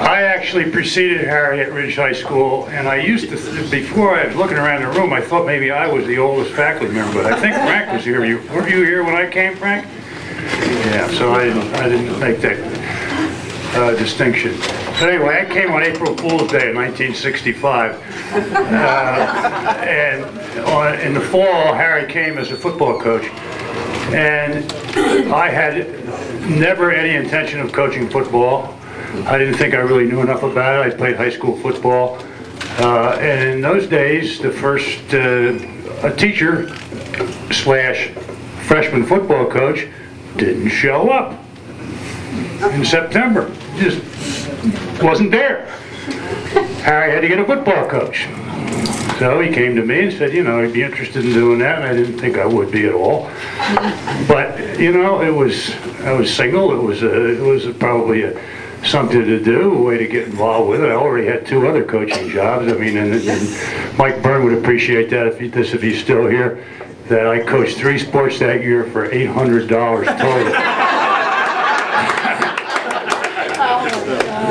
I actually preceded Harry at Ridge High School, and I used to, before I was looking around the room, I thought maybe I was the oldest faculty member, but I think Frank was here. Were you here when I came, Frank? Yeah, so I didn't make that distinction. So anyway, I came on April Fool's Day in 1965, and in the fall, Harry came as a football coach, and I had never any intention of coaching football. I didn't think I really knew enough about it. I played high school football, and in those days, the first a teacher slash freshman football coach didn't show up in September. Just wasn't there. Harry had to get a football coach. So he came to me and said, you know, he'd be interested in doing that, and I didn't think I would be at all. But, you know, I was single. It was probably something to do, a way to get involved with it. I already had 2 other coaching jobs. I mean, and Mike Byrne would appreciate that if he's still here, that I coached 3 sports that year for $800 total.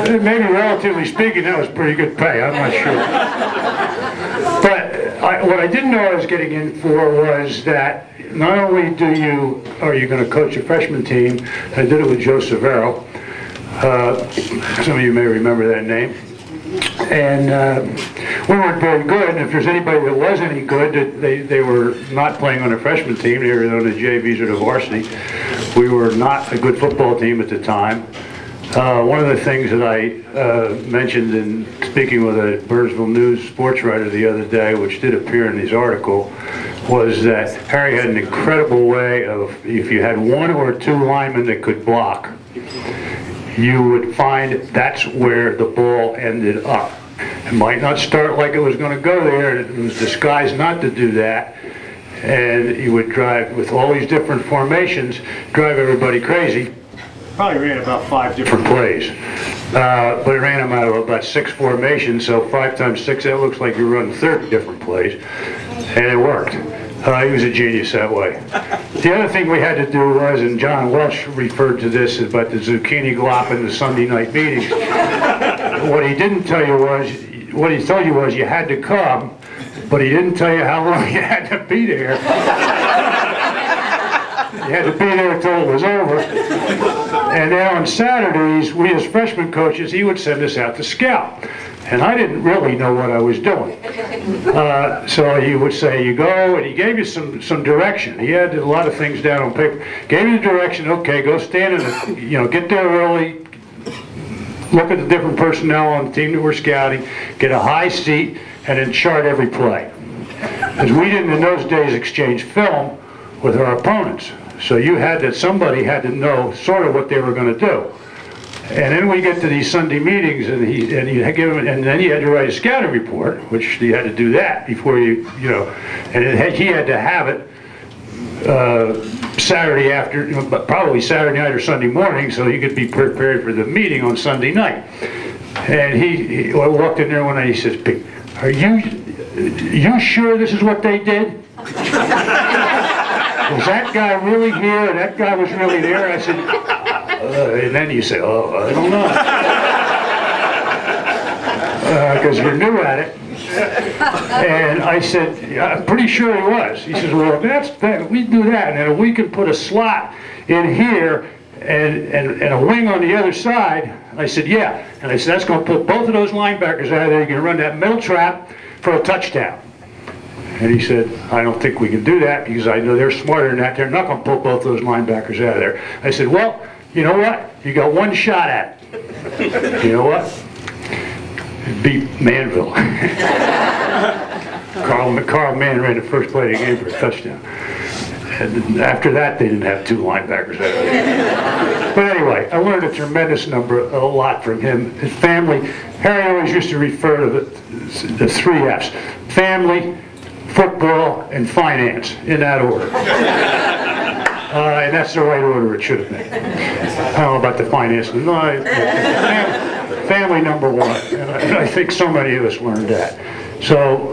Maybe relatively speaking, that was pretty good pay. I'm not sure. But what I didn't know I was getting in for was that not only are you going to coach a freshman team, I did it with Joe Severo. Some of you may remember that name. And we weren't very good, and if there's anybody that was any good, they were not playing on a freshman team. They were on the JVs or the varsity. We were not a good football team at the time. One of the things that I mentioned in speaking with a Burnsville News sports writer the other day, which did appear in his article, was that Harry had an incredible way of, if you had 1 or 2 linemen that could block, you would find that's where the ball ended up. It might not start like it was going to go there, and it was disguised not to do that, and you would drive with all these different formations, drive everybody crazy. Probably ran about 5 different plays, but it ran them out of about 6 formations, so 5 times 6, that looks like you run 30 different plays, and it worked. He was a genius that way. The other thing we had to do was, and John Welsh referred to this about the zucchini glop in the Sunday night meetings. What he didn't tell you was, what he told you was you had to come, but he didn't tell you how long you had to be there. You had to be there until it was over. And then on Saturdays, we as freshman coaches, he would send us out to scout. And I didn't really know what I was doing. So he would say, you go, and he gave you some direction. He had a lot of things down on paper. Gave you the direction, okay, go stand in the, get there early, look at the different personnel on the team that we're scouting, get a high seat, and then chart every play. Because we didn't in those days exchange film with our opponents. So somebody had to know sort of what they were going to do. And then we get to these Sunday meetings, and then you had to write a scouting report, which you had to do that before he had to have it Saturday after, probably Saturday night or Sunday morning, so he could be prepared for the meeting on Sunday night. And I walked in there one night. He says, "Pete, are you sure this is what they did? Was that guy really here and that guy was really there?" I said, and then you say, "Oh, I don't know," because you're new at it. And I said, "Yeah, I'm pretty sure he was." He says, "Well, we do that, and then we can put a slot in here and a wing on the other side." I said, "Yeah," and I said, "That's going to put both of those linebackers out of there. You're going to run that middle trap for a touchdown." And he said, "I don't think we can do that because I know they're smarter than that. They're not going to pull both those linebackers out of there." I said, "Well, you know what? You got one shot at it." You know what? Beat Manville. Carl Mann ran the first play of the game for a touchdown. And after that, they didn't have 2 linebackers out of there. But anyway, I learned a lot from him. His family. Harry always used to refer to the 3 F's: family, football, and finance, in that order. And that's the right order it should have been. I don't know about the finance. No, family number 1. And I think so many of us learned that. So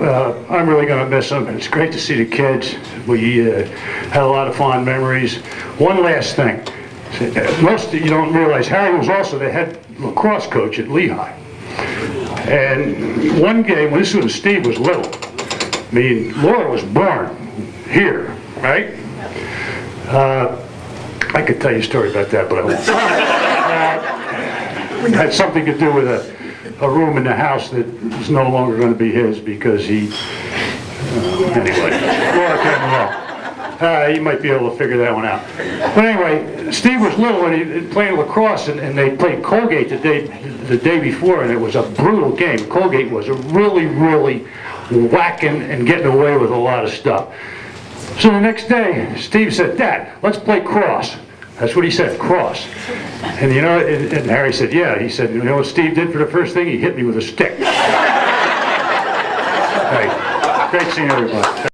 I'm really going to miss him. It's great to see the kids. We had a lot of fond memories. One last thing. Most you don't realize Harry was also the head lacrosse coach at Lehigh. And one game, when Steve was little, I mean, Laura was born here, right? I could tell you a story about that, but I won't. It had something to do with a room in the house that was no longer going to be his because he, anyway, Laura came along. You might be able to figure that one out. But anyway, Steve was little and he playing lacrosse, and they played Colgate the day before, and it was a brutal game. Colgate was really, really whacking and getting away with a lot of stuff. So the next day, Steve said, "Dad, let's play cross." That's what he said, cross. And you know, and Harry said, "Yeah." He said, "You know what Steve did for the first thing? He hit me with a stick." Hey, great seeing everybody.